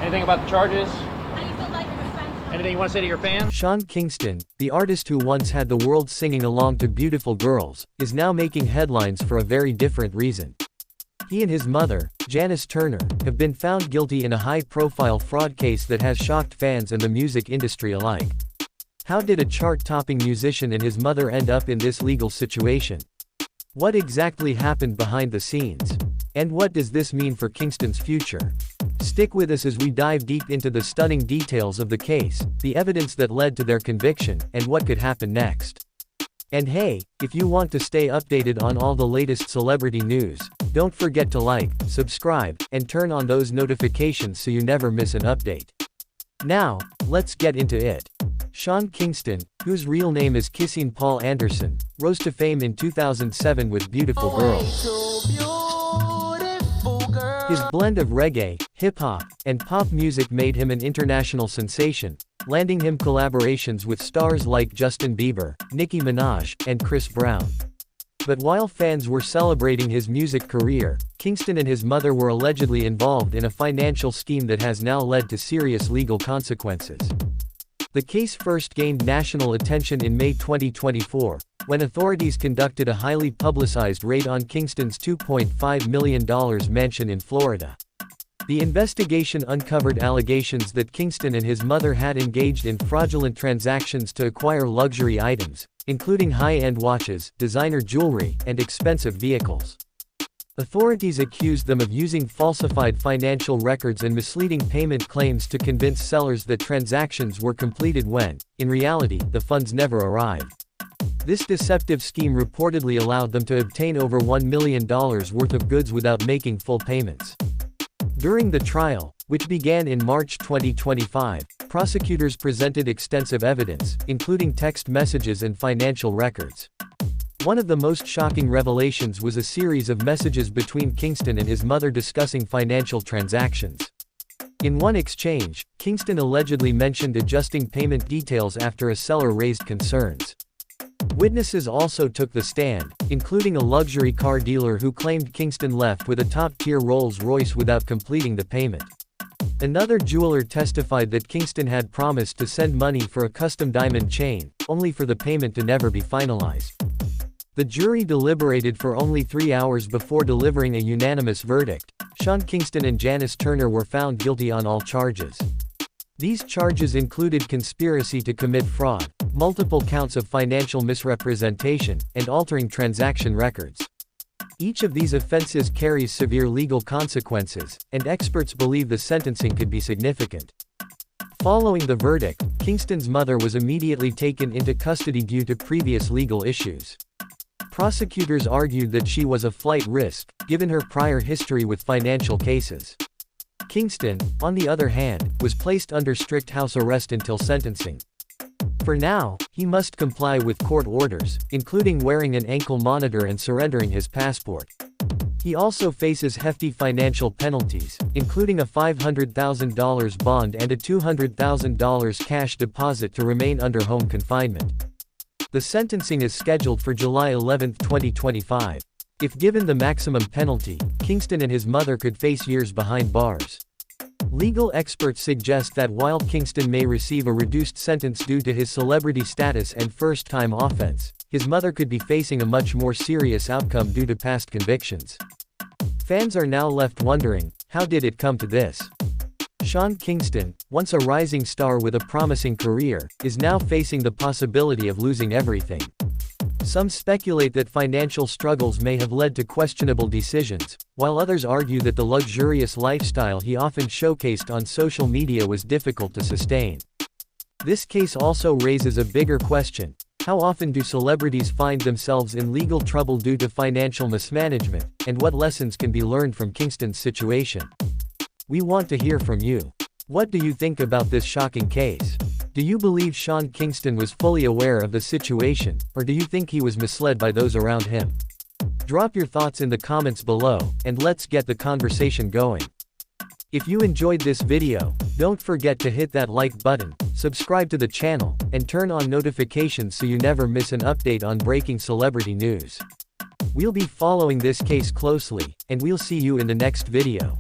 Anything about the charges? How do you feel like your response? Anything you want to say to your fans? Sean Kingston, the artist who once had the world singing along to Beautiful Girls, is now making headlines for a very different reason. He and his mother, Janice Turner, have been found guilty in a high-profile fraud case that has shocked fans and the music industry alike. How did a chart-topping musician and his mother end up in this legal situation? What exactly happened behind the scenes? And what does this mean for Kingston's future? Stick with us as we dive deep into the stunning details of the case, the evidence that led to their conviction, and what could happen next. And hey, if you want to stay updated on all the latest celebrity news, don't forget to like, subscribe, and turn on those notifications so you never miss an update. Now, let's get into it. Sean Kingston, whose real name is Kingston Paul Anderson, rose to fame in 2007 with Beautiful Girls. His blend of reggae, hip-hop, and pop music made him an international sensation, landing him collaborations with stars like Justin Bieber, Nicki Minaj, and Chris Brown. But while fans were celebrating his music career, Kingston and his mother were allegedly involved in a financial scheme that has now led to serious legal consequences. The case first gained national attention in May 2024, when authorities conducted a highly publicized raid on Kingston's $2.5 million mansion in Florida. The investigation uncovered allegations that Kingston and his mother had engaged in fraudulent transactions to acquire luxury items, including high-end watches, designer jewelry, and expensive vehicles. Authorities accused them of using falsified financial records and misleading payment claims to convince sellers that transactions were completed when, in reality, the funds never arrived. This deceptive scheme reportedly allowed them to obtain over $1 million worth of goods without making full payments. During the trial, which began in March 2025, prosecutors presented extensive evidence, including text messages and financial records. One of the most shocking revelations was a series of messages between Kingston and his mother discussing financial transactions. In one exchange, Kingston allegedly mentioned adjusting payment details after a seller raised concerns. Witnesses also took the stand, including a luxury car dealer who claimed Kingston left with a top-tier Rolls-Royce without completing the payment. Another jeweler testified that Kingston had promised to send money for a custom diamond chain, only for the payment to never be finalized. The jury deliberated for only 3 hours before delivering a unanimous verdict. Sean Kingston and Janice Turner were found guilty on all charges. These charges included conspiracy to commit fraud, multiple counts of financial misrepresentation, and altering transaction records. Each of these offenses carries severe legal consequences, and experts believe the sentencing could be significant. Following the verdict, Kingston's mother was immediately taken into custody due to previous legal issues. Prosecutors argued that she was a flight risk, given her prior history with financial cases. Kingston, on the other hand, was placed under strict house arrest until sentencing. For now, he must comply with court orders, including wearing an ankle monitor and surrendering his passport. He also faces hefty financial penalties, including a $500,000 bond and a $200,000 cash deposit to remain under home confinement. The sentencing is scheduled for July 11, 2025. If given the maximum penalty, Kingston and his mother could face years behind bars. Legal experts suggest that while Kingston may receive a reduced sentence due to his celebrity status and first-time offense, his mother could be facing a much more serious outcome due to past convictions. Fans are now left wondering, how did it come to this? Sean Kingston, once a rising star with a promising career, is now facing the possibility of losing everything. Some speculate that financial struggles may have led to questionable decisions, while others argue that the luxurious lifestyle he often showcased on social media was difficult to sustain. This case also raises a bigger question: how often do celebrities find themselves in legal trouble due to financial mismanagement, and what lessons can be learned from Kingston's situation? We want to hear from you. What do you think about this shocking case? Do you believe Sean Kingston was fully aware of the situation, or do you think he was misled by those around him? Drop your thoughts in the comments below, and let's get the conversation going. If you enjoyed this video, don't forget to hit that like button, subscribe to the channel, and turn on notifications so you never miss an update on breaking celebrity news. We'll be following this case closely, and we'll see you in the next video.